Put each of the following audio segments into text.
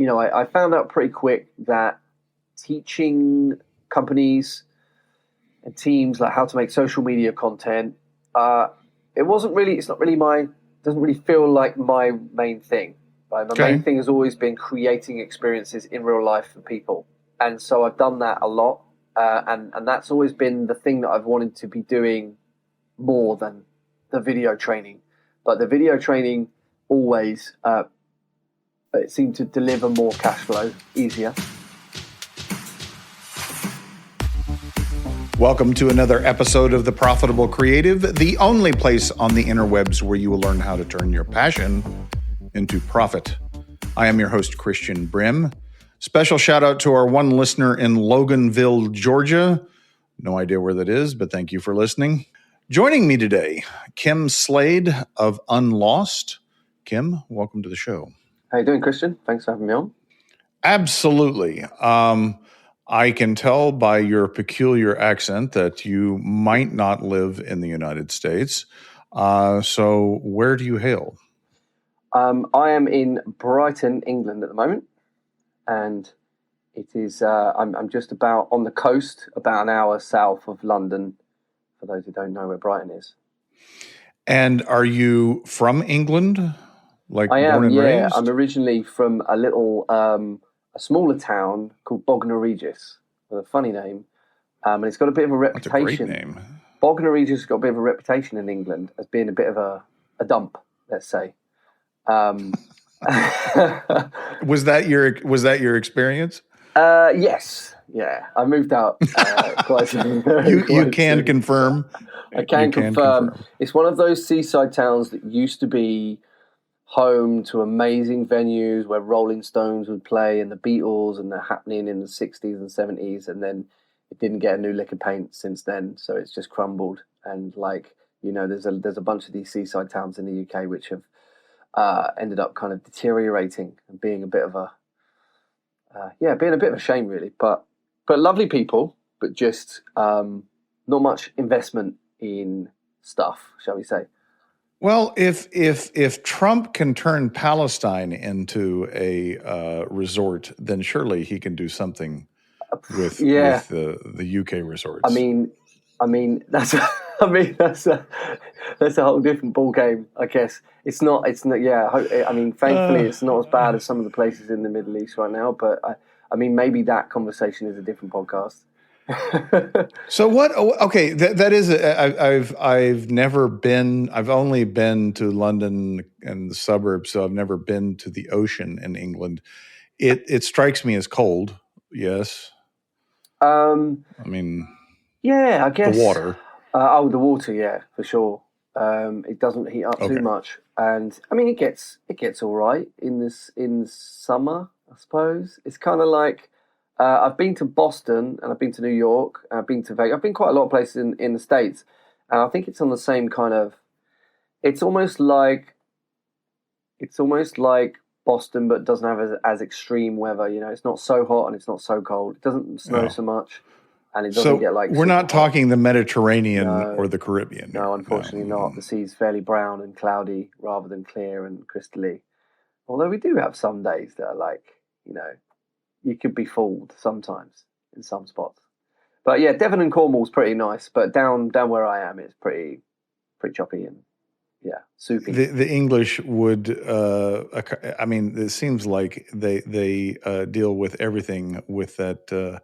I found out pretty quick that teaching companies and teams like how to make social media content, it's not really doesn't really feel like my main thing. Right? My main thing has always been creating experiences in real life for people. And so I've done that a lot. And that's always been the thing that I've wanted to be doing more than the video training. But the video training always it seemed to deliver more cash flow, easier. Welcome to another episode of The Profitable Creative, the only place on the interwebs where you will learn how to turn your passion into profit. I am your host, Christian Brim. Special shout out to our one listener in Loganville, Georgia. No idea where that is, but thank you for listening. Joining me today, Kim Slade of Unlost. Kim, welcome to the show. How you doing, Christian? Thanks for having me on. Absolutely. I can tell by your peculiar accent that you might not live in the United States. So where do you hail? I am in Brighton, England at the moment. And it is, I'm just about on the coast, about an hour south of London, for those who don't know where Brighton is. And are you from England? Like I am, born and raised? I'm originally from a little, a smaller town called Bognor Regis, with a funny name. And it's got a bit of a reputation. That's a great name. Bognor Regis has got a bit of a reputation in England as being a bit of a dump, let's say. Was that your experience? Yes. Yeah. I moved out quite You can confirm. I can confirm. It's one of those seaside towns that used to be home to amazing venues where Rolling Stones would play and the Beatles, and they're happening in the 60s and 70s, and then it didn't get a new lick of paint since then, so it's just crumbled. And there's a bunch of these seaside towns in the UK which have ended up kind of deteriorating and being a bit of a shame, really. But lovely people, but just not much investment in stuff, shall we say? Well, if Trump can turn Palestine into a resort, then surely he can do something with the UK resorts. I mean that's that's a whole different ball game, I guess. It's not. Yeah. I mean, thankfully, it's not as bad as some of the places in the Middle East right now. But I mean, maybe that conversation is a different podcast. So what? Okay, that is. I've never been. I've only been to London and the suburbs, so I've never been to the ocean in England. It strikes me as cold. Yes. I mean. Yeah, I guess the water. The water. Yeah, for sure. It doesn't heat up too much, and I mean it gets all right in summer. I suppose it's kind of like. I've been to Boston and I've been to New York and I've been to Vegas. I've been quite a lot of places in the States, and I think it's on the same kind of. It's almost like Boston, but doesn't have as extreme weather. You know, it's not so hot and it's not so cold. It doesn't snow so much, and it doesn't get like. We're not talking the Mediterranean or the Caribbean. No, unfortunately not. The sea's fairly brown and cloudy rather than clear and crystally. Although we do have some days that are like, you could be fooled sometimes in some spots. But yeah, Devon and Cornwall's pretty nice, but down where I am, it's pretty choppy and soupy. The English would, I mean, it seems like they deal with everything with that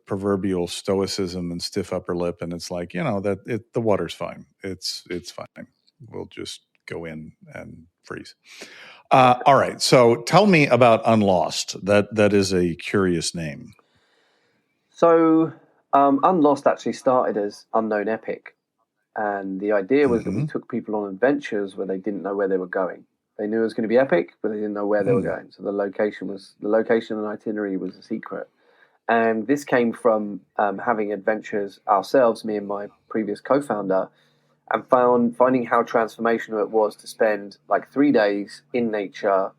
proverbial stoicism and stiff upper lip, and it's like the water's fine. It's fine. We'll just go in and freeze. All right. So tell me about Unlost. That is a curious name. So Unlost actually started as Unknown Epic. And the idea was that we took people on adventures where they didn't know where they were going. They knew it was going to be epic, but they didn't know where they were going. So the location and itinerary was a secret. And this came from having adventures ourselves, me and my previous co-founder, and finding how transformational it was to spend like 3 days in nature,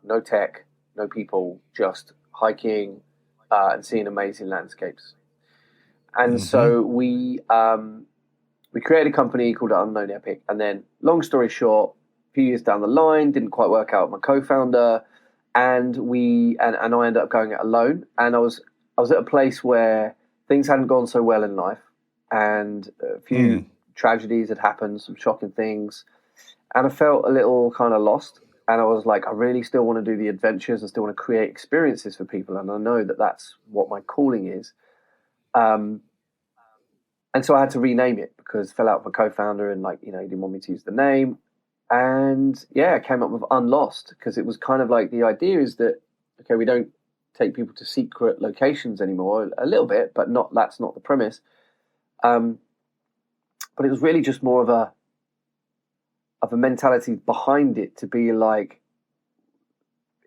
no tech, no people, just hiking and seeing amazing landscapes. And so we created a company called Unknown Epic. And then, long story short, a few years down the line, didn't quite work out with my co-founder. and I ended up going it alone. And I was at a place where things hadn't gone so well in life, and a few tragedies had happened, some shocking things, and I felt a little kind of lost. And I was like, I really still want to do the adventures and still want to create experiences for people, and I know that that's what my calling is. And so I had to rename it because I fell out with a co-founder, and he didn't want me to use the name. And I came up with Unlost because it was kind of like, the idea is that, okay, we don't take people to secret locations anymore, a little bit, but that's not the premise. But it was really just more of a mentality behind it, to be like,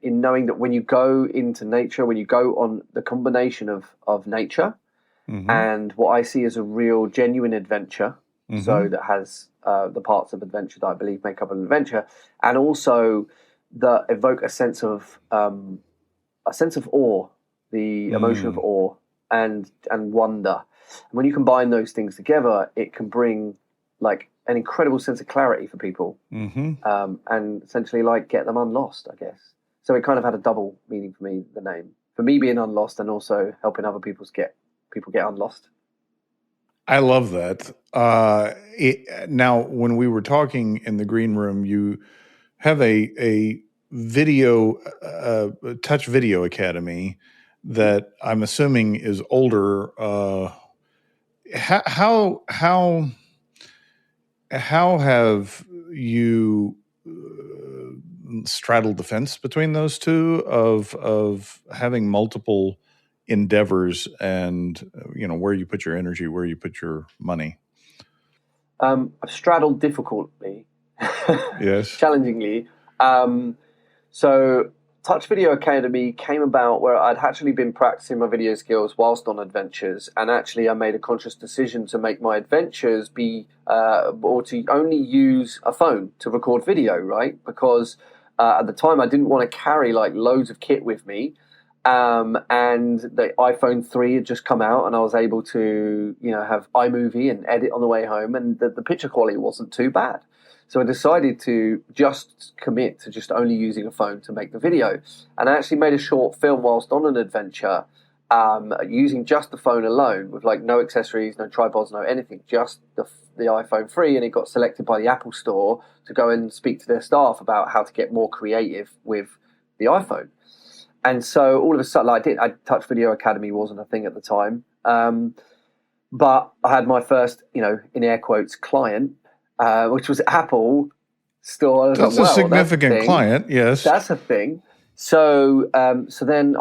in knowing that when you go into nature, when you go on the combination of nature and what I see as a real genuine adventure, so that has the parts of adventure that I believe make up an adventure, and also that evoke a sense of awe, the emotion of awe and wonder. And when you combine those things together, it can bring like an incredible sense of clarity for people, and essentially like get them unlost, I guess. So it kind of had a double meaning for me, the name, for me being unlost and also helping other people get unlost. I love that. Now, when we were talking in the green room, you have a video, touch video academy that I'm assuming is older. How have you straddled the fence between those two of having multiple endeavors and where you put your energy, where you put your money? I've straddled difficultly, yes, challengingly. So Touch Video Academy came about where I'd actually been practicing my video skills whilst on adventures, and actually I made a conscious decision to make my adventures be or to only use a phone to record video, right? Because at the time I didn't want to carry like loads of kit with me. And the iPhone 3 had just come out, and I was able to, have iMovie and edit on the way home, and the picture quality wasn't too bad. So I decided to just commit to just only using a phone to make the video. And I actually made a short film whilst on an adventure, using just the phone alone, with like no accessories, no tripods, no anything, just the iPhone 3, and it got selected by the Apple Store to go and speak to their staff about how to get more creative with the iPhone. And so all of a sudden, Touch Video Academy wasn't a thing at the time, but I had my first, in air quotes, client, which was Apple Store. That's a significant client, yes. That's a thing. So then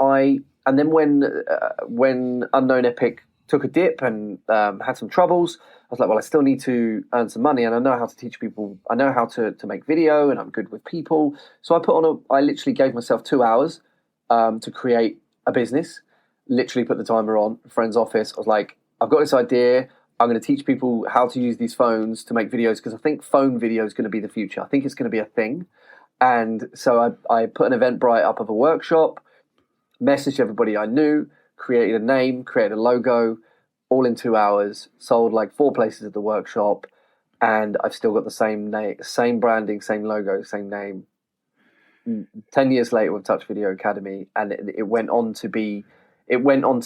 when Unknown Epic took a dip and had some troubles, I was like, well, I still need to earn some money, and I know how to teach people. I know how to make video, and I'm good with people. So I literally gave myself 2 hours to create a business. Literally put the timer on, a friend's office. I was like, I've got this idea. I'm going to teach people how to use these phones to make videos, because I think phone video is going to be the future. I think it's going to be a thing. And so I put an Eventbrite up of a workshop, messaged everybody I knew, created a name, created a logo, all in 2 hours, sold like 4 places at the workshop, and I've still got the same name, same branding, same logo, same name. 10 years later with Touch Video Academy, and it went on to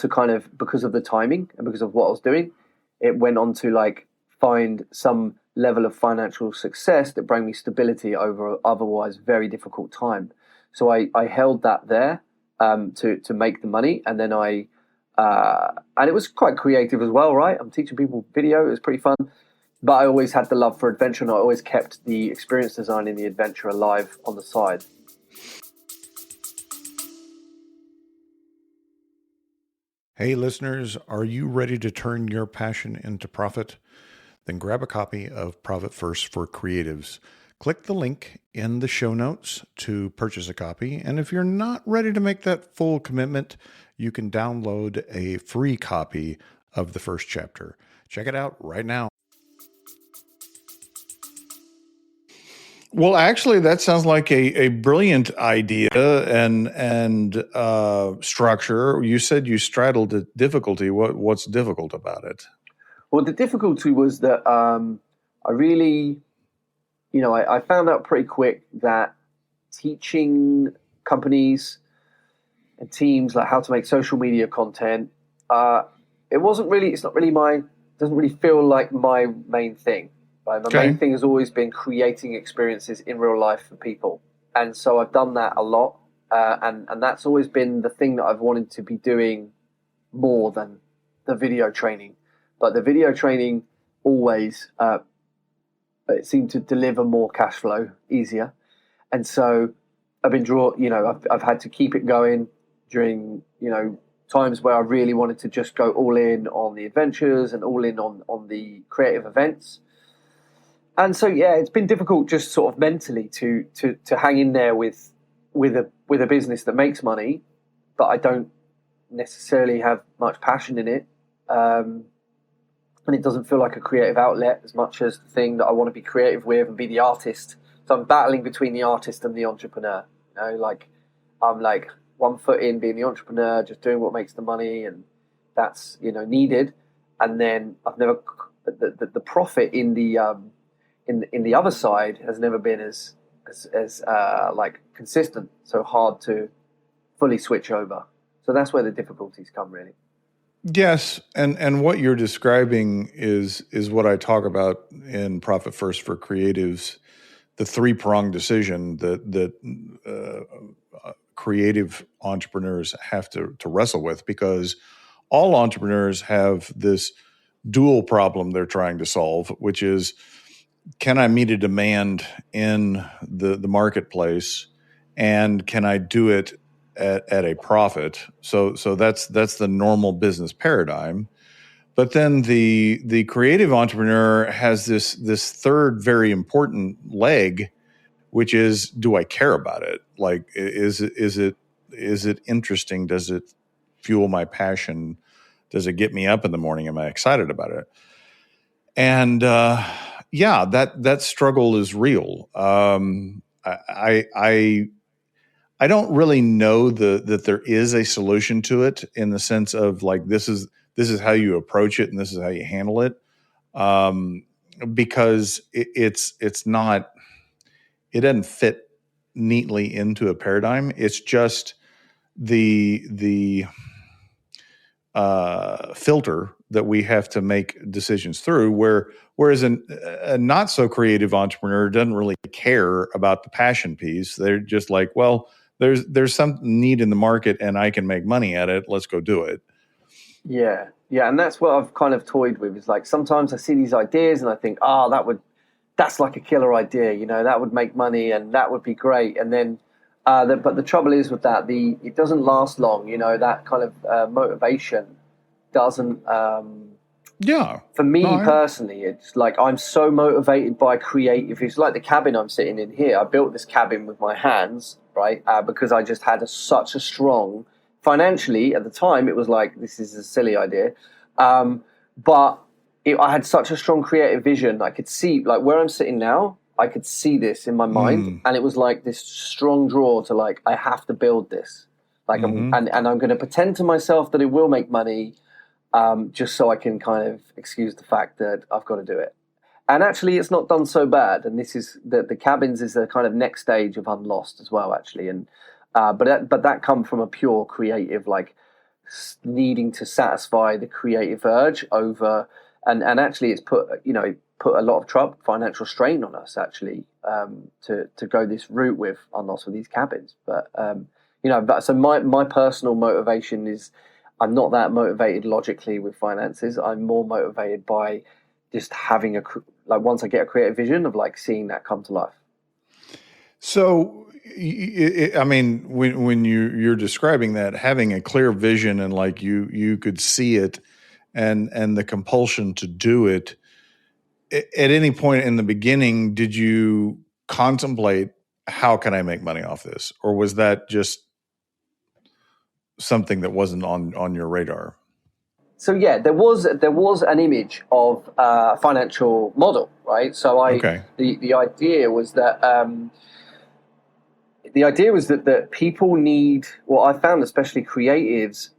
kind of, because of the timing and because of what I was doing, it went on to like find some level of financial success that bring me stability over otherwise very difficult time. So I held that there to make the money, and then and it was quite creative as well, right? I'm teaching people video, it was pretty fun. But I always had the love for adventure, and I always kept the experience design and the adventure alive on the side. Hey listeners, are you ready to turn your passion into profit? Then grab a copy of Profit First for Creatives. Click the link in the show notes to purchase a copy. And if you're not ready to make that full commitment, you can download a free copy of the first chapter. Check it out right now. Well, actually, that sounds like a brilliant idea and structure. You said you straddled the difficulty. What's difficult about it? Well, the difficulty was that I really, I found out pretty quick that teaching companies and teams, like how to make social media content. It's not really doesn't really feel like my main thing. Right? My main thing has always been creating experiences in real life for people. And so I've done that a lot. And that's always been the thing that I've wanted to be doing more than the video training. But the video training always it seemed to deliver more cash flow easier. And so I've been I've had to keep it going during, times where I really wanted to just go all in on the adventures and all in on the creative events. And so, yeah, it's been difficult just sort of mentally to hang in there with a business that makes money, but I don't necessarily have much passion in it. And it doesn't feel like a creative outlet as much as the thing that I want to be creative with and be the artist. So I'm battling between the artist and the entrepreneur. I'm like 1 foot in being the entrepreneur, just doing what makes the money, and that's needed. And then I've never the profit in the other side has never been as consistent. So hard to fully switch over. So that's where the difficulties come, really. Yes, and what you're describing is what I talk about in Profit First for Creatives, the three-pronged decision that creative entrepreneurs have to wrestle with, because all entrepreneurs have this dual problem they're trying to solve, which is, can I meet a demand in the marketplace, and can I do it at a profit? So that's the normal business paradigm. But then the creative entrepreneur has this third very important leg, which is, do I care about it? Like, is it interesting? Does it fuel my passion? Does it get me up in the morning? Am I excited about it? And that struggle is real. I don't really know that there is a solution to it, in the sense of like, this is how you approach it and this is how you handle it, because it's not. It doesn't fit neatly into a paradigm. It's just the filter that we have to make decisions through. Whereas a not so creative entrepreneur doesn't really care about the passion piece. They're just like, well, there's some need in the market and I can make money at it. Let's go do it. Yeah, and that's what I've kind of toyed with. Is like, sometimes I see these ideas and I think, that's like a killer idea, that would make money and that would be great. And then, but the trouble is with that, it doesn't last long. That kind of motivation doesn't. For me personally, it's like, I'm so motivated by creative. It's like the cabin I'm sitting in here. I built this cabin with my hands, right? Because I just had such a strong, financially at the time, it was like, this is a silly idea, but. I had such a strong creative vision. I could see, like, where I'm sitting now, I could see this in my mind. And it was like this strong draw to, like, I have to build this. Like, and I'm going to pretend to myself that it will make money, just so I can kind of excuse the fact that I've got to do it. And actually, it's not done so bad. And this is, the cabins is the kind of next stage of Unlost as well, actually. And but that come from a pure creative, like, needing to satisfy the creative urge over... And actually, it's put a lot of financial strain on us, actually, to go this route with Unlost, with these cabins. But so my personal motivation is, I'm not that motivated logically with finances. I'm more motivated by just having once I get a creative vision of, like, seeing that come to life. So, I mean, when you're describing that, having a clear vision and like you could see it. And the compulsion to do it, at any point in the beginning, did you contemplate, how can I make money off this? Or was that just something that wasn't on your radar? So yeah, there was an image of a financial model, right? So the idea was that that people need, what I found, especially creatives,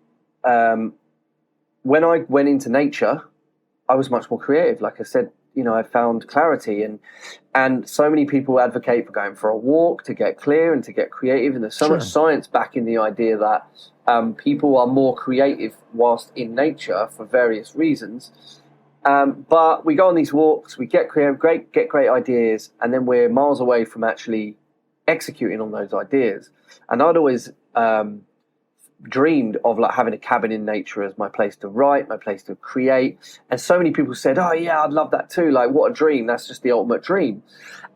when I went into nature, I was much more creative. Like I said I found clarity, and so many people advocate for going for a walk to get clear and to get creative, and there's so much science backing the idea that people are more creative whilst in nature for various reasons. But we go on these walks, we get creative, get great ideas, and then we're miles away from actually executing on those ideas. And I'd always dreamed of like having a cabin in nature as my place to write, my place to create. And so many people said, "Oh yeah, I'd love that too. Like, what a dream! That's just the ultimate dream."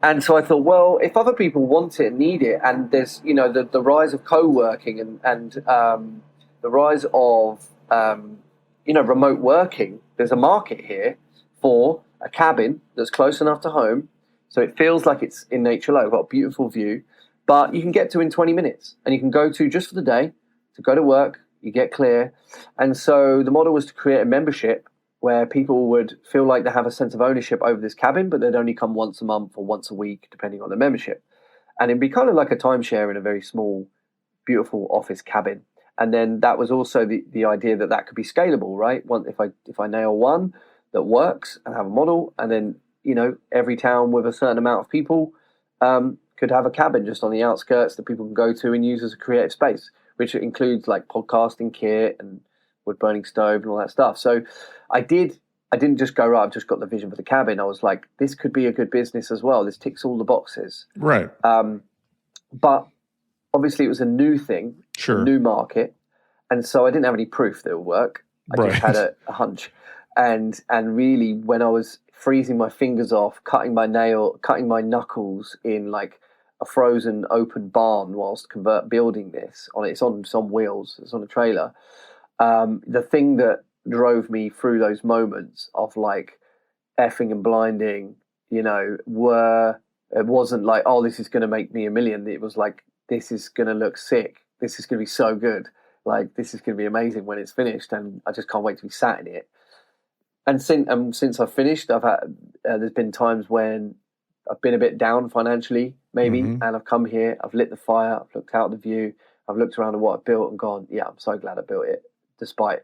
And so I thought, well, if other people want it and need it, and there's the rise of co-working and the rise of remote working, there's a market here for a cabin that's close enough to home, so it feels like it's in nature. Like, I've got a beautiful view, but you can get to in 20 minutes, and you can go to just for the day to go to work. You get clear, and so the model was to create a membership where people would feel like they have a sense of ownership over this cabin, but they'd only come once a month or once a week, depending on the membership, and it'd be kind of like a timeshare in a very small, beautiful office cabin. And then that was also the idea that could be scalable, right? If I nail one that works and have a model, and then every town with a certain amount of people could have a cabin just on the outskirts that people can go to and use as a creative space, which includes like podcasting kit and wood burning stove and all that stuff. So I didn't just go, right, I've just got the vision for the cabin. I was like, this could be a good business as well. This ticks all the boxes. Right. But obviously it was a new thing, sure, a new market. And so I didn't have any proof that it would work. I just had a hunch. And really, when I was freezing my fingers off, cutting my knuckles in like a frozen open barn whilst building this, it's on some wheels, it's on a trailer. The thing that drove me through those moments of like effing and blinding, it wasn't like, oh, this is going to make me $1 million. It was like, this is going to look sick. This is going to be so good. Like, this is going to be amazing when it's finished, and I just can't wait to be sat in it. And since I've finished, I've had there's been times when I've been a bit down financially, maybe, and I've come here, I've lit the fire, I've looked out the view, I've looked around at what I've built and gone, yeah, I'm so glad I built it, despite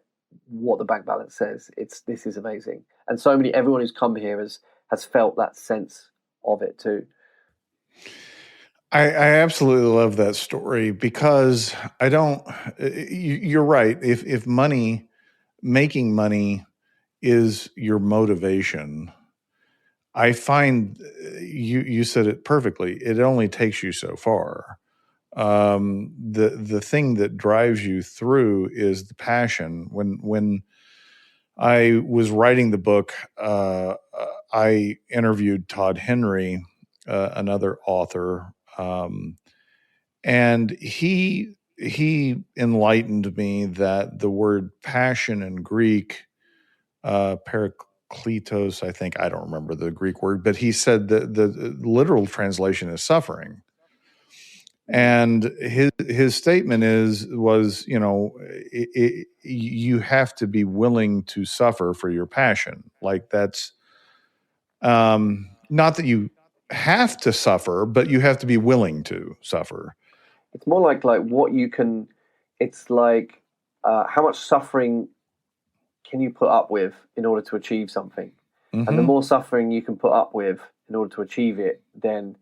what the bank balance says. This is amazing, and everyone who's come here has felt that sense of it too. I absolutely love that story because you're right. If making money is your motivation, I find you said it perfectly. It only takes you so far. The thing that drives you through is the passion. When I was writing the book, I interviewed Todd Henry, another author. And he enlightened me that the word passion in Greek, parakletos, I think, I don't remember the Greek word, but he said that the literal translation is suffering. And his statement was, you have to be willing to suffer for your passion. Like, that's not that you have to suffer, but you have to be willing to suffer. It's more like what you can. It's like how much suffering can you put up with in order to achieve something, and the more suffering you can put up with in order to achieve it, then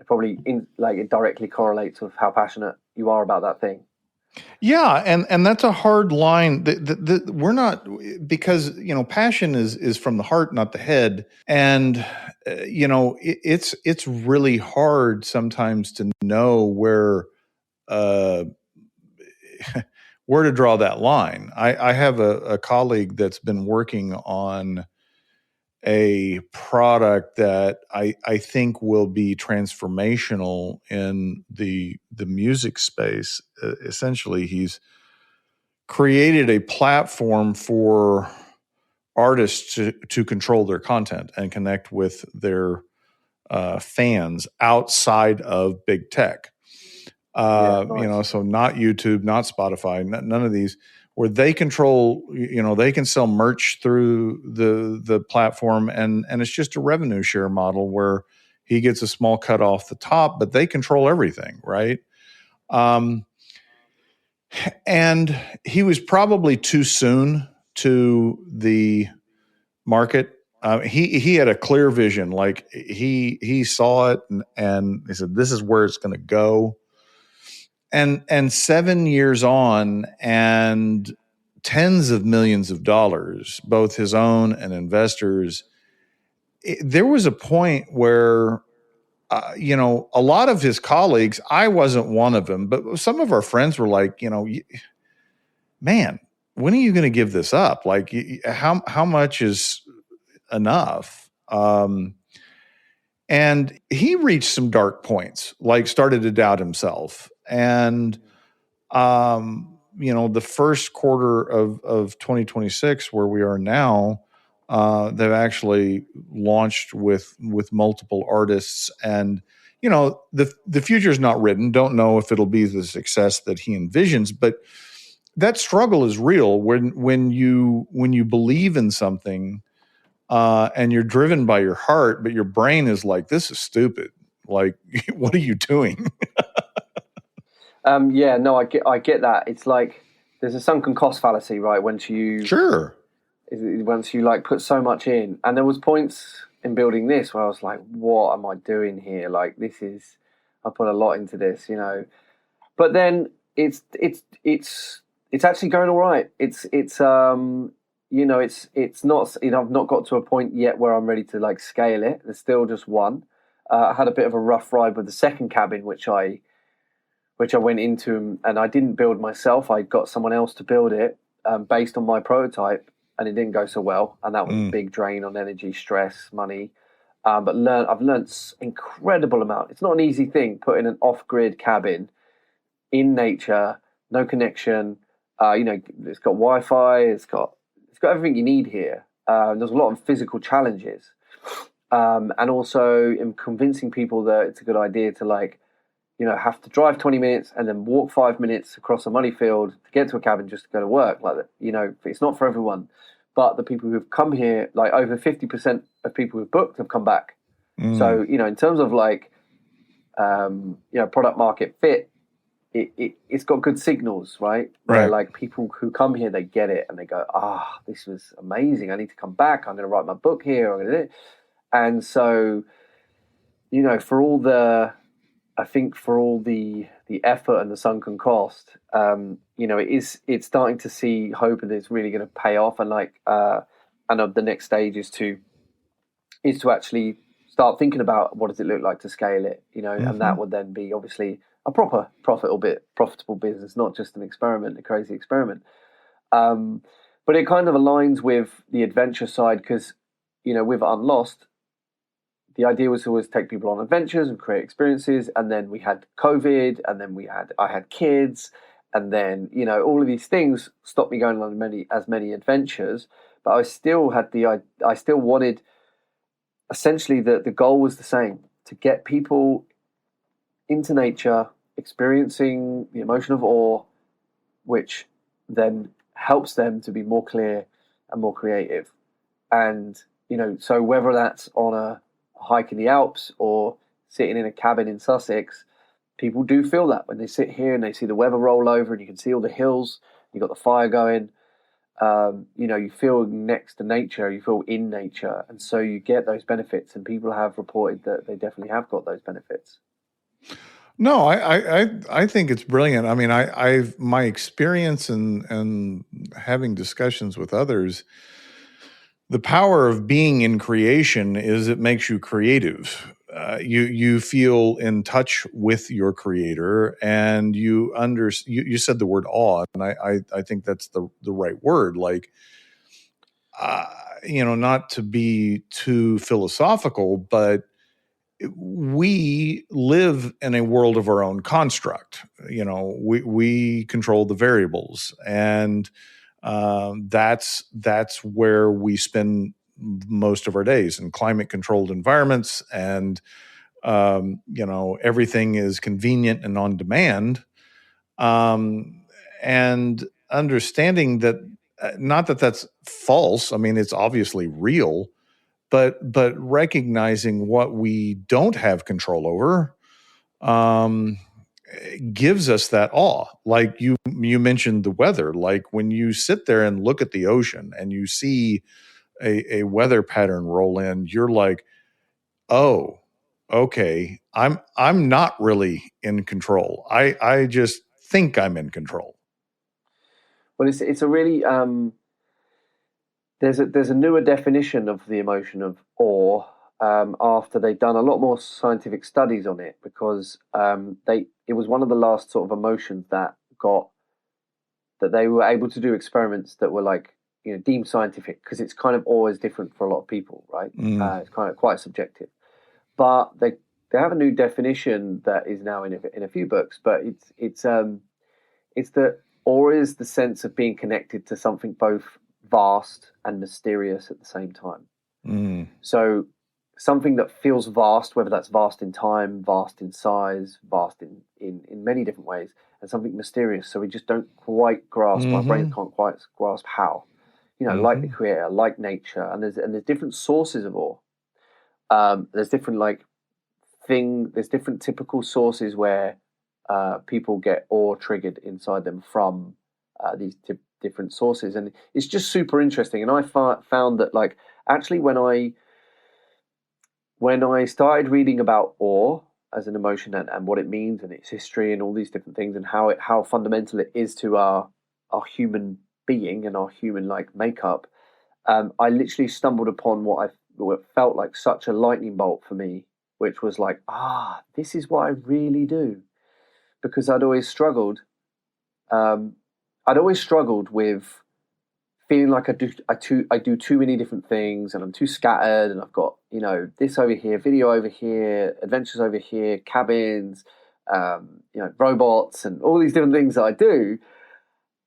it probably it directly correlates with how passionate you are about that thing. Yeah, and that's a hard line. We're not, because passion is from the heart, not the head, and it's really hard sometimes to know where to draw that line. I have a colleague that's been working on a product that I think will be transformational in the music space. Essentially, he's created a platform for artists to control their content and connect with their fans outside of big tech. Nice. So not YouTube, not Spotify, none of these, where they control, they can sell merch through the platform, and it's just a revenue share model where he gets a small cut off the top, but they control everything, right? And he was probably too soon to the market He had a clear vision. Like he saw it and he said, "This is where it's going to go." And 7 years on, and tens of millions of dollars, both his own and investors. There was a point where, a lot of his colleagues, I wasn't one of them, but some of our friends were like, man, when are you going to give this up? Like, how much is enough? And he reached some dark points, like started to doubt himself. And, the first quarter of 2026, where we are now, they've actually launched with multiple artists, and the future is not written. Don't know if it'll be the success that he envisions, but that struggle is real when you believe in something, and you're driven by your heart, but your brain is like, this is stupid. Like, what are you doing? Yeah, no, I get that. It's like there's a sunken cost fallacy, right? Once you like put so much in, and there was points in building this where I was like, what am I doing here? Like, I put a lot into this, but then it's actually going all right. It's not, I've not got to a point yet where I'm ready to like scale it. There's still just one. I had a bit of a rough ride with the second cabin, which I went into, and I didn't build myself. I got someone else to build it based on my prototype, and it didn't go so well. And that was a big drain on energy, stress, money. But I've learned incredible amount. It's not an easy thing, putting an off-grid cabin in nature, no connection. It's got Wi-Fi. It's got everything you need here. There's a lot of physical challenges, and also in convincing people that it's a good idea to have to drive 20 minutes and then walk 5 minutes across a muddy field to get to a cabin just to go to work. Like that, it's not for everyone. But the people who've come here, like over 50% of people who've booked have come back. So, in terms of product market fit, it's got good signals, right? Right. Where, like, people who come here, they get it and they go, this was amazing. I need to come back. I'm going to write my book here. I'm going to do it. And so, for all the effort and the sunken cost, it's starting to see hope that it's really going to pay off. And the next stage is to actually start thinking about what does it look like to scale it, and that would then be obviously a proper profitable business, not just an experiment, a crazy experiment. But it kind of aligns with the adventure side because, with Unlost, the idea was to always take people on adventures and create experiences. And then we had COVID, and then I had kids, and then, all of these things stopped me going on as many adventures. But I still had I still wanted, essentially the goal was the same, to get people into nature, experiencing the emotion of awe, which then helps them to be more clear and more creative. And, so whether that's on a hike in the Alps or sitting in a cabin in Sussex, people do feel that when they sit here and they see the weather roll over and you can see all the hills, you got the fire going, you feel next to nature, you feel in nature, and so you get those benefits, and people have reported that they definitely have got those benefits. No, I think it's brilliant. I mean, I've my experience and having discussions with others, the power of being in creation is it makes you creative. You feel in touch with your creator, and you said the word awe, and I think that's the right word. Like, not to be too philosophical, but we live in a world of our own construct. We control the variables, and that's where we spend most of our days, in climate controlled environments, and everything is convenient and on demand, and understanding that, not that that's false. I mean, it's obviously real, but recognizing what we don't have control over gives us that awe. Like you mentioned the weather. Like when you sit there and look at the ocean and you see a weather pattern roll in, you're like, oh, okay, I'm not really in control. I just think I'm in control. Well, it's a really there's a newer definition of the emotion of awe after they've done a lot more scientific studies on it, because it was one of the last sort of emotions that they were able to do experiments that were like, deemed scientific, because it's kind of always different for a lot of people, right? It's kind of quite subjective, but they have a new definition that is now in a few books, but it's that awe is the sense of being connected to something both vast and mysterious at the same time. So something that feels vast, whether that's vast in time, vast in size, vast in many different ways, and something mysterious. So we just don't quite grasp, our brains can't quite grasp how. Like the Creator, like nature, and there's different sources of awe. There's different there's different typical sources where people get awe triggered inside them from these different sources, and it's just super interesting. And I found that actually when I started reading about awe as an emotion and what it means and its history and all these different things, and how fundamental it is to our human being and our human makeup, I literally stumbled upon what felt like such a lightning bolt for me, which was this is what I really do. Because I'd always struggled with feeling like I do too many different things, and I'm too scattered, and I've got this over here, video over here, adventures over here, cabins, robots, and all these different things that I do.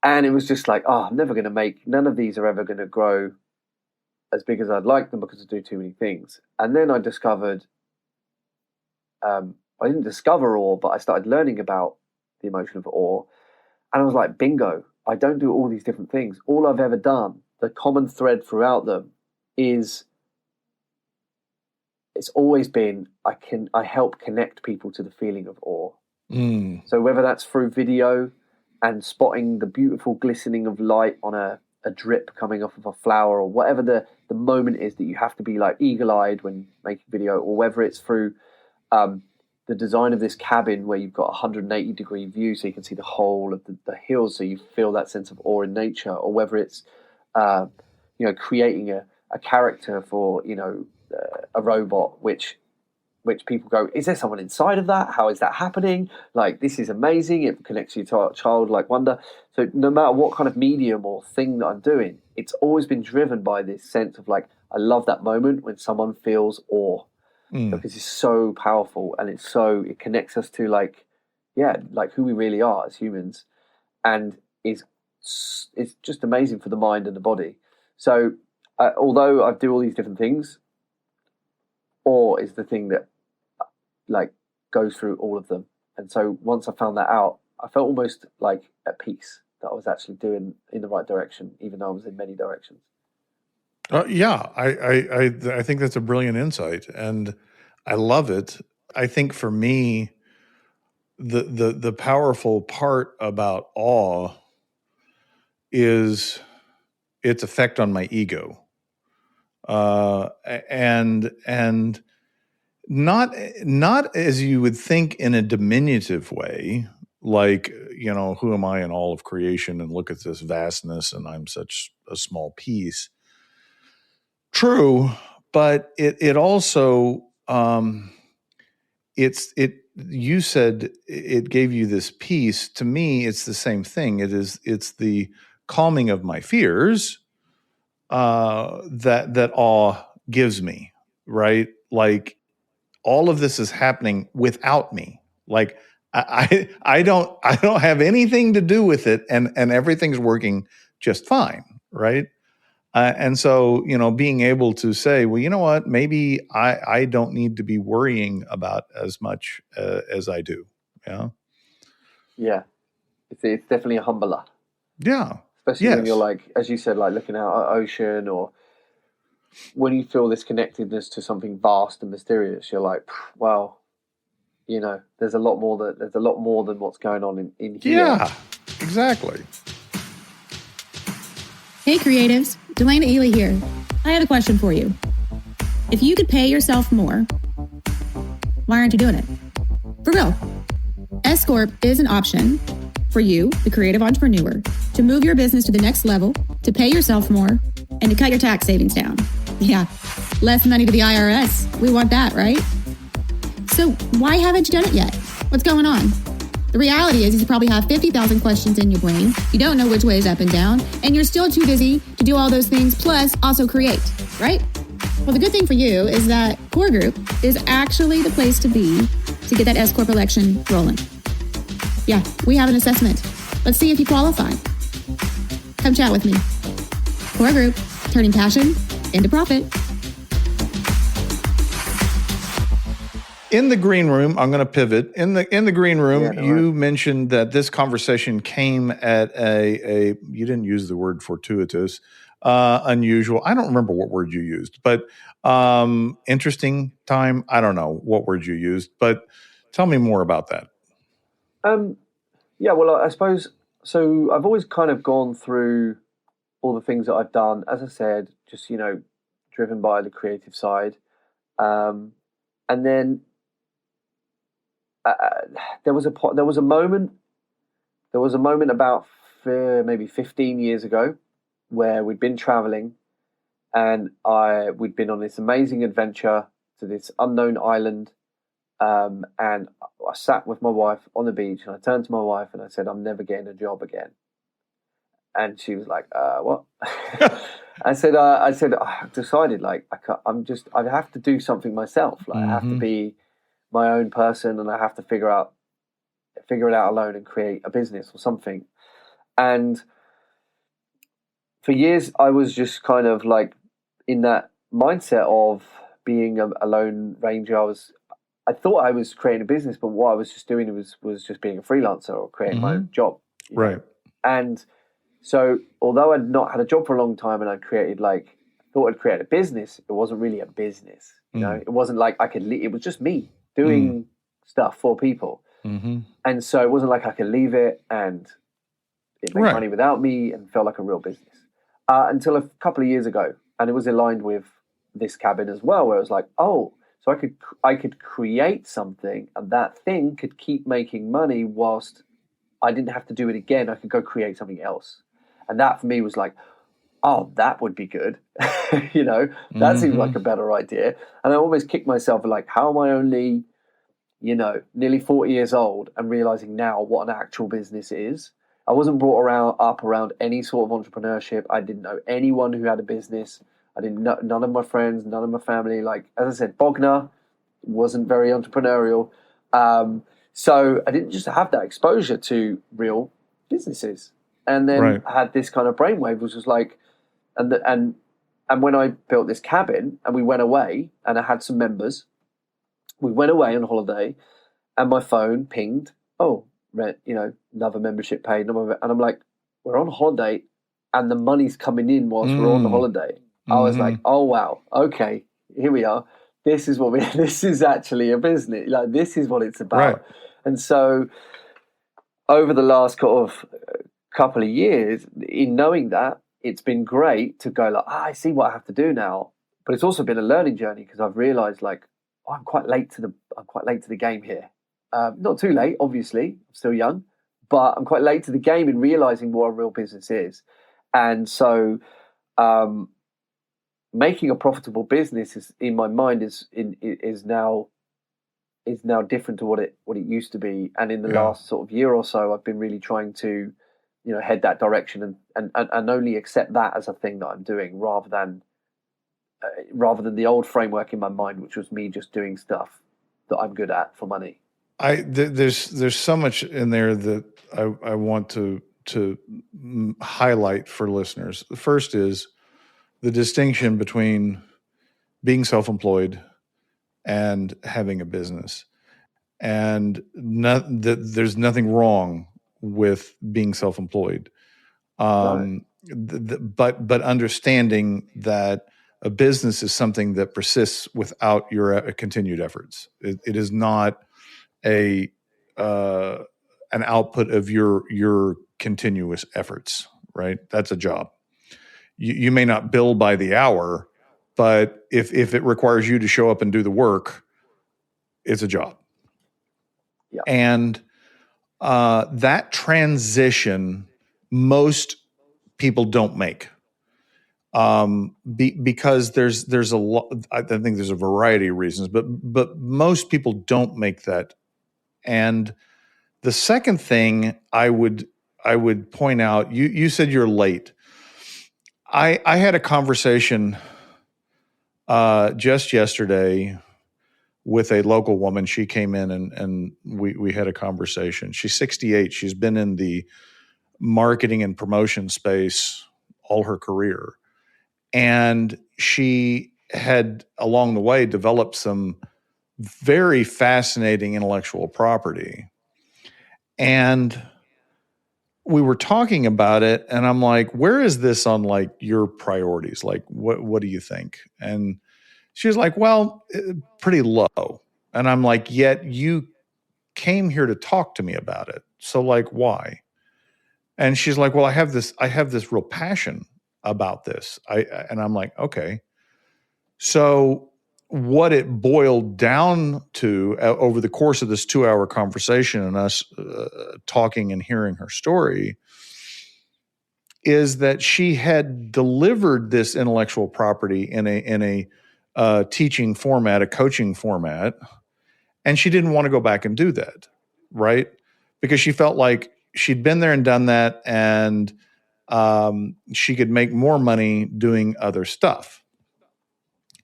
And it was just I'm never going to make, none of these are ever going to grow as big as I'd like them because I do too many things. And then I discovered, I didn't discover awe, but I started learning about the emotion of awe. And I was like, bingo, I don't do all these different things. All I've ever done, the common thread throughout them is, it's always been, I help connect people to the feeling of awe. So whether that's through video and spotting the beautiful glistening of light on a drip coming off of a flower, or whatever the moment is that you have to be eagle-eyed when making video, or whether it's through the design of this cabin where you've got a 180-degree view so you can see the whole of the hills, so you feel that sense of awe in nature, or whether it's creating a character for a robot which people go, is there someone inside of that? How is that happening? This is amazing. It connects you to childlike wonder. So no matter what kind of medium or thing that I'm doing, it's always been driven by this sense of I love that moment when someone feels awe, because it's so powerful, and it connects us to who we really are as humans, and it's just amazing for the mind and the body. So although I do all these different things, awe is the thing that goes through all of them. And so once I found that out, I felt almost at peace that I was actually doing in the right direction, even though I was in many directions. Yeah, I think that's a brilliant insight, and I love it. I think for me, the powerful part about awe is its effect on my ego, and not as you would think in a diminutive way, who am I in all of creation, and look at this vastness, and I'm such a small piece. True, but it also you said it gave you this peace. To me, it's the same thing. It's the calming of my fears that awe gives me, right? All of this is happening without me. I don't have anything to do with it, and everything's working just fine, right? And so, being able to say, well, you know what, maybe I don't need to be worrying about as much as I do. Yeah. Yeah. It's definitely a humbler. Yeah. Especially when you're as you said, looking out at ocean, or when you feel this connectedness to something vast and mysterious, you're wow, there's a lot more than what's going on in here. Yeah, exactly. Hey creatives, Delana Ely here. I have a question for you. If you could pay yourself more, why aren't you doing it? For real. S Corp is an option for you, the creative entrepreneur, to move your business to the next level, to pay yourself more, and to cut your tax savings down. Yeah, less money to the IRS. We want that, right? So why haven't you done it yet? What's going on? The reality is you probably have 50,000 questions in your brain. You don't know which way is up and down, and you're still too busy to do all those things, plus also create, right? Well, the good thing for you is that Core Group is actually the place to be to get that S Corp election rolling. Yeah, we have an assessment. Let's see if you qualify. Come chat with me. Core Group, turning passion into profit. In the green room, I'm going to pivot. In the green room, you mentioned that this conversation came at a you didn't use the word fortuitous, unusual. I don't remember what word you used, but interesting time. I don't know what word you used, but tell me more about that. Yeah, well, I suppose, so I've always kind of gone through all the things that I've done, as I said, just, driven by the creative side. And then there was a moment about maybe 15 years ago where we'd been traveling and we'd been on this amazing adventure to this unknown island. And I sat with my wife on the beach and I turned to my wife and I said, I'm never getting a job again. And she was like, what? I said, I've decided, like, I have to do something myself. Like, I have to be my own person and I have to figure it out alone and create a business or something. And for years, I was just kind of like in that mindset of being a lone ranger. I thought I was creating a business, but what I was just doing was just being a freelancer or creating my own job. Right. And so although I'd not had a job for a long time and I'd thought I'd create a business, it wasn't really a business. It wasn't like I could it was just me doing stuff for people. And so it wasn't like I could leave it and it made money without me and felt like a real business. Until a couple of years ago. And it was aligned with this cabin as well, where it was like, oh, so I could create something and that thing could keep making money whilst I didn't have to do it again. I could go create something else. And that for me was like, oh, that would be good. That seems like a better idea. And I almost kicked myself like, how am I only, nearly 40 years old and realizing now what an actual business is? I wasn't brought up around any sort of entrepreneurship. I didn't know anyone who had a business. I didn't know none of my friends, none of my family. Like, as I said, Bognor wasn't very entrepreneurial. So I didn't just have that exposure to real businesses. And then I had this kind of brainwave, which was like, and when I built this cabin and we went away and I had some members, we went away on holiday and my phone pinged, oh, rent, another membership paid. And I'm like, we're on holiday and the money's coming in whilst we're on the holiday. I was like, oh, wow. Okay, here we are. This is actually a business. Like, this is what it's about. Right. And so over the last couple of years, in knowing that, it's been great to go like, I see what I have to do now. But it's also been a learning journey because I've realized like, I'm quite late to the game here. Not too late, obviously. I'm still young, but I'm quite late to the game in realizing what a real business is. And so, making a profitable business is, in my mind, is now different to what it used to be. And in the last sort of year or so, I've been really trying to, head that direction and only accept that as a thing that I'm doing, rather than the old framework in my mind, which was me just doing stuff that I'm good at for money. There's so much in there that I want to highlight for listeners. The first is the distinction between being self-employed and having a business, and there's nothing wrong with being self-employed, but understanding that a business is something that persists without your continued efforts. It is not an output of your continuous efforts, right? That's a job. You may not bill by the hour, But if it requires you to show up and do the work, it's a job. Yeah. And that transition, most people don't make. Because there's a lot. I think there's a variety of reasons, but most people don't make that. And the second thing I would point out, you said you're late. I had a conversation just yesterday with a local woman. She came in and we had a conversation. She's 68. She's been in the marketing and promotion space all her career. And she had, along the way, developed some very fascinating intellectual property. And we were talking about it, and I'm like, where is this on like your priorities? Like, what do you think? And she was like, well, pretty low. And I'm like, yet you came here to talk to me about it. So like, why? And she's like, well, I have this real passion about this. And I'm like, okay. So what it boiled down to over the course of this 2-hour conversation and us talking and hearing her story is that she had delivered this intellectual property in a teaching format, a coaching format, and she didn't want to go back and do that, right? Because she felt like she'd been there and done that, and she could make more money doing other stuff.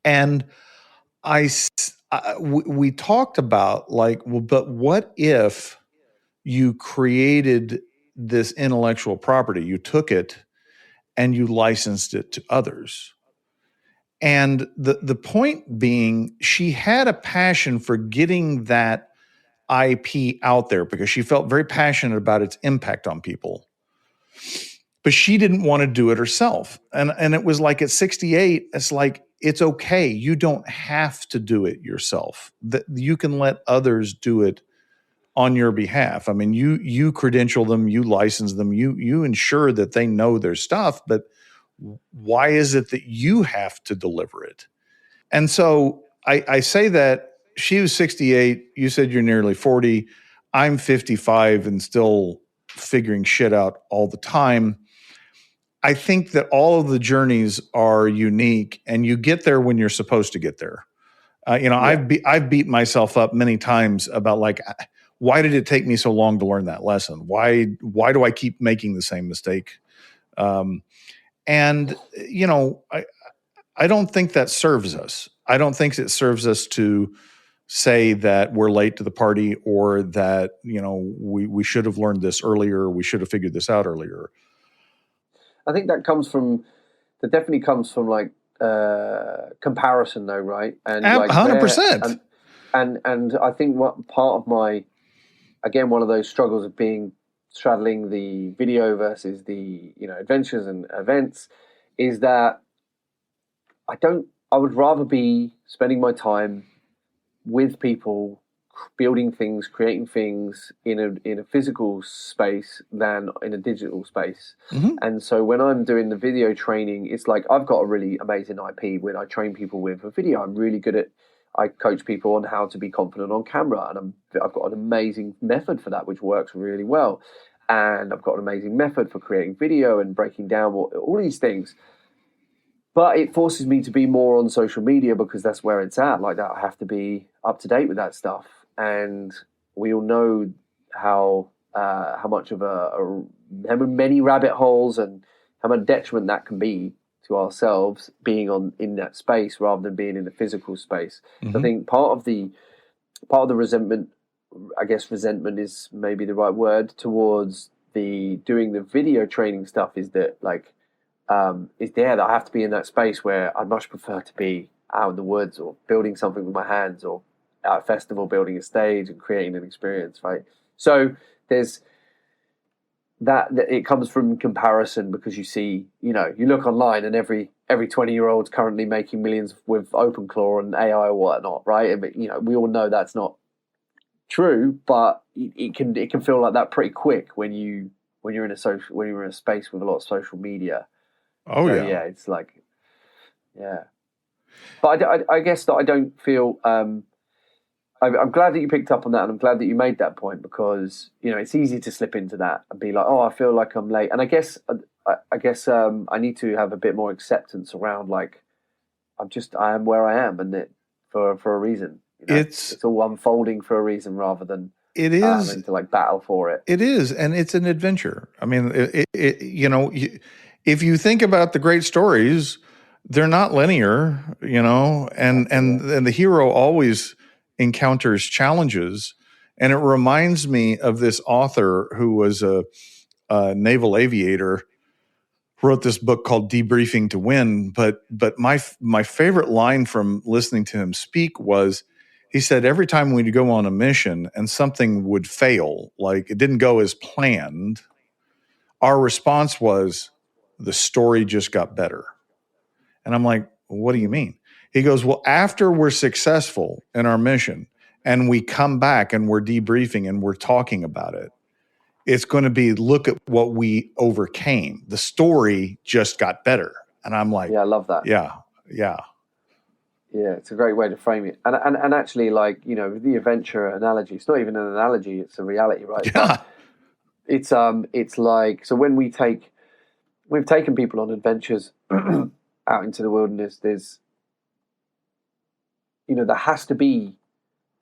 And we talked about like, well, but what if you created this intellectual property, you took it and you licensed it to others? And the point being, she had a passion for getting that IP out there because she felt very passionate about its impact on people. But she didn't want to do it herself. And it was like at 68, it's like, it's okay. You don't have to do it yourself. You can let others do it on your behalf. I mean, you credential them, you license them, you ensure that they know their stuff, but why is it that you have to deliver it? And so I say that she was 68. You said you're nearly 40. I'm 55 and still figuring shit out all the time. I think that all of the journeys are unique, and you get there when you're supposed to get there. Yeah. I've beat myself up many times about like, why did it take me so long to learn that lesson? Why do I keep making the same mistake? And I don't think that serves us. I don't think it serves us to say that we're late to the party, or that we should have learned this earlier. We should have figured this out earlier. I think that definitely comes from like comparison, though, right? And 100%. And I think what part of my, again, one of those struggles of straddling the video versus the adventures and events is that I would rather be spending my time with people, building things, creating things in a physical space than in a digital space. Mm-hmm. And so when I'm doing the video training, it's like I've got a really amazing IP when I train people with a video. I'm really good at, I coach people on how to be confident on camera, and I've got an amazing method for that, which works really well. And I've got an amazing method for creating video and breaking down all these things. But it forces me to be more on social media because that's where it's at. Like that, I have to be up to date with that stuff. And we all know how much of how many rabbit holes and how much detriment that can be to ourselves being in that space rather than being in the physical space. Mm-hmm. So I think part of the resentment, I guess resentment is maybe the right word, towards doing the video training stuff is that like is there that I have to be in that space where I'd much prefer to be out in the woods or building something with my hands, or at a festival building a stage and creating an experience, right? So there's that it comes from comparison, because you see, you look online and every 20-year-old's currently making millions with OpenClaw and AI or whatnot, right? And we all know that's not true, but it can feel like that pretty quick when you're in a space with a lot of social media. Oh, so, yeah, it's like, yeah. But I guess that I don't feel. I'm glad that you picked up on that, and I'm glad that you made that point, because it's easy to slip into that and be like, oh, I feel like I'm late. And I guess I need to have a bit more acceptance around, like, I am where I am, and that for a reason. It's all unfolding for a reason, rather than it is having to like battle for it. It is, and it's an adventure. I mean, if you think about the great stories, they're not linear, and the hero always encounters challenges. And it reminds me of this author who was a naval aviator, wrote this book called Debriefing to Win. But my favorite line from listening to him speak was, he said, every time we'd go on a mission and something would fail, like it didn't go as planned, our response was, the story just got better. And I'm like, what do you mean? He goes, well, after we're successful in our mission and we come back and we're debriefing and we're talking about it, it's going to be, look at what we overcame. The story just got better. And I'm like, yeah, I love that. Yeah. Yeah, it's a great way to frame it. And actually, like, the adventure analogy, it's not even an analogy, it's a reality, right? Yeah. It's like, so when we've taken people on adventures out into the wilderness, there's, there has to be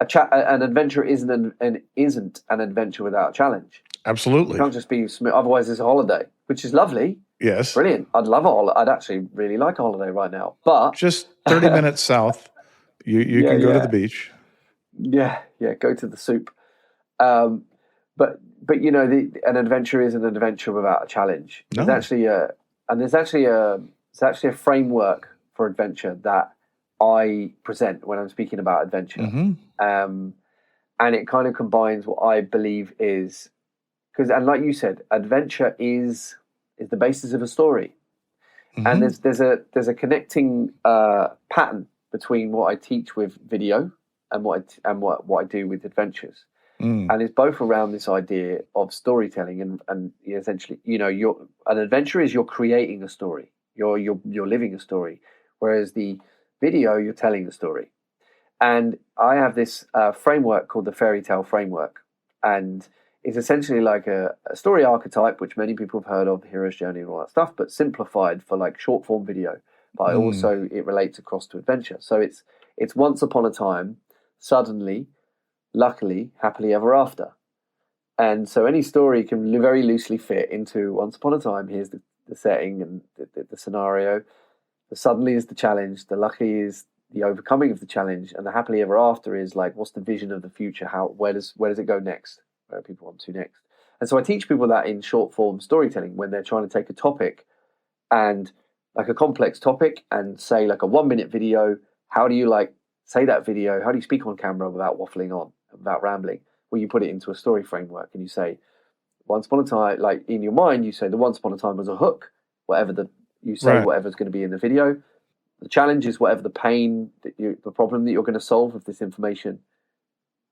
an adventure isn't an adventure without a challenge. Absolutely. It can't just be smooth, otherwise it's a holiday, which is lovely. Yes. Brilliant. I'd love a holiday. I'd actually really like a holiday right now. But just 30 minutes south, you can go to the beach. Yeah, go to the soup. But an adventure is an adventure without a challenge. No. There's actually a framework for adventure that I present when I'm speaking about adventure. Mm-hmm. And it kind of combines what I believe is, and like you said, adventure is the basis of a story. Mm-hmm. And there's a connecting pattern between what I teach with video and what I do with adventures. And it's both around this idea of storytelling and essentially, an adventure is you're creating a story, you're living a story, whereas the video, you're telling a story. And I have this framework called the fairy tale framework, and it's essentially like a story archetype, which many people have heard of, hero's journey and all that stuff, but simplified for like short form video. But also it relates across to adventure. So it's once upon a time, suddenly, luckily, happily ever after. And so any story can very loosely fit into once upon a time. Here's the setting and the scenario. The suddenly is the challenge. The luckily is the overcoming of the challenge. And the happily ever after is like, what's the vision of the future? Where does it go next? Where do people want to next? And so I teach people that in short form storytelling when they're trying to take a topic and like a complex topic and say like a 1 minute video. How do you say that video? How do you speak on camera without waffling on, without rambling? Well, you put it into a story framework and you say, once upon a time, like in your mind, you say the once upon a time was a hook, whatever's going to be in the video. The challenge is whatever the pain, the problem that you're going to solve with this information.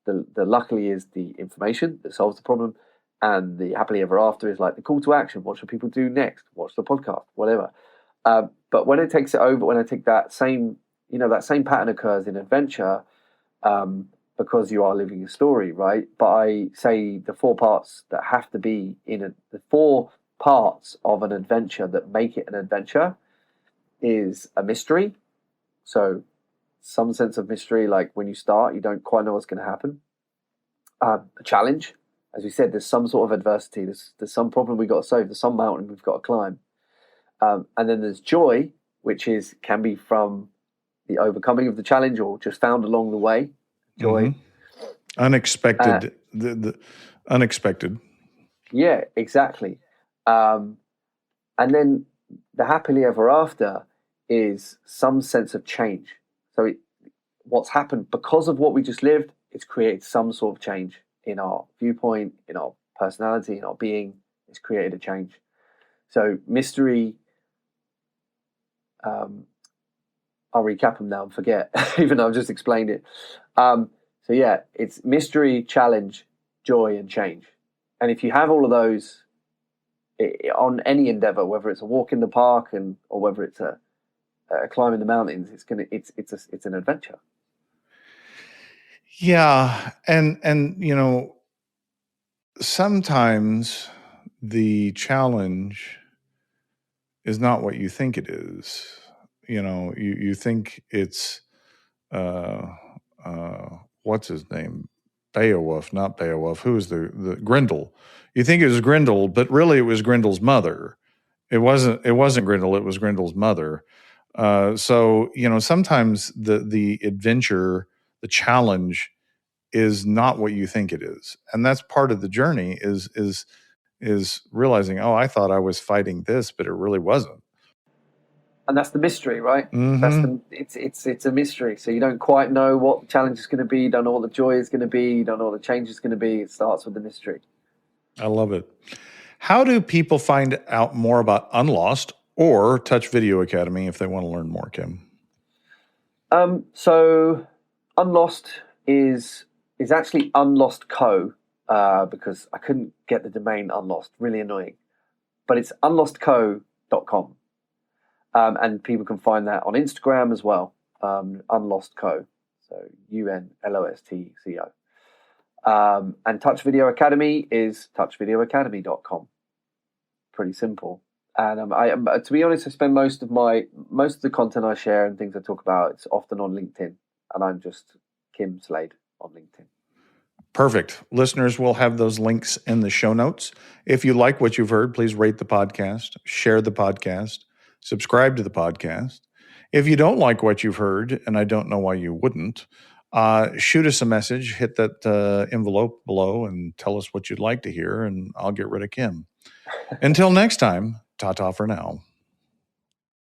The luckily is the information that solves the problem, and the happily ever after is like the call to action. What should people do next? Watch the podcast, whatever. But when it takes it over, when I take that same pattern occurs in adventure, because you are living a story, right? But I say the 4 parts that have to be the 4 parts of an adventure that make it an adventure is a mystery. So some sense of mystery, like when you start, you don't quite know what's going to happen. A challenge, as we said, there's some sort of adversity. There's some problem we've got to solve. There's some mountain we've got to climb. And then there's joy, which can be from the overcoming of the challenge or just found along the way. Joy. Mm-hmm. Unexpected. The unexpected. Yeah, exactly. And then the happily ever after is some sense of change. So what's happened because of what we just lived, it's created some sort of change in our viewpoint, in our personality, in our being. It's created a change. So mystery, I'll recap them now and forget, even though I've just explained it. So yeah, it's mystery, challenge, joy, and change. And if you have all of those on any endeavor, whether it's a walk in the park or whether it's a climbing the mountains. It's an adventure. Yeah, and you know, sometimes the challenge is not what you think it is. You know, you think it's what's his name? Beowulf, not Beowulf. Who was the Grendel? You think it was Grendel, but really it was Grendel's mother. It wasn't Grendel, it was Grendel's mother. So, you know, sometimes the adventure, the challenge is not what you think it is. And that's part of the journey is realizing, oh, I thought I was fighting this, but it really wasn't. And that's the mystery, right? Mm-hmm. It's a mystery. So you don't quite know what the challenge is going to be. You don't know what the joy is going to be. You don't know what the change is going to be. It starts with the mystery. I love it. How do people find out more about Unlost or Touch Video Academy if they want to learn more, Kim? So Unlost is actually Unlost Co. Because I couldn't get the domain Unlost. Really annoying. But it's unlostco.com. And people can find that on Instagram as well. Unlost Co. So UNLOSTCO. And Touch Video Academy is touchvideoacademy.com. Pretty simple. And to be honest, I spend most of the content I share and things I talk about, it's often on LinkedIn, and I'm just Kim Slade on LinkedIn. Perfect. Listeners will have those links in the show notes. If you like what you've heard, please rate the podcast, share the podcast, subscribe to the podcast. If you don't like what you've heard, and I don't know why you wouldn't, shoot us a message, hit that envelope below and tell us what you'd like to hear, and I'll get rid of Kim. Until next time, ta-ta for now.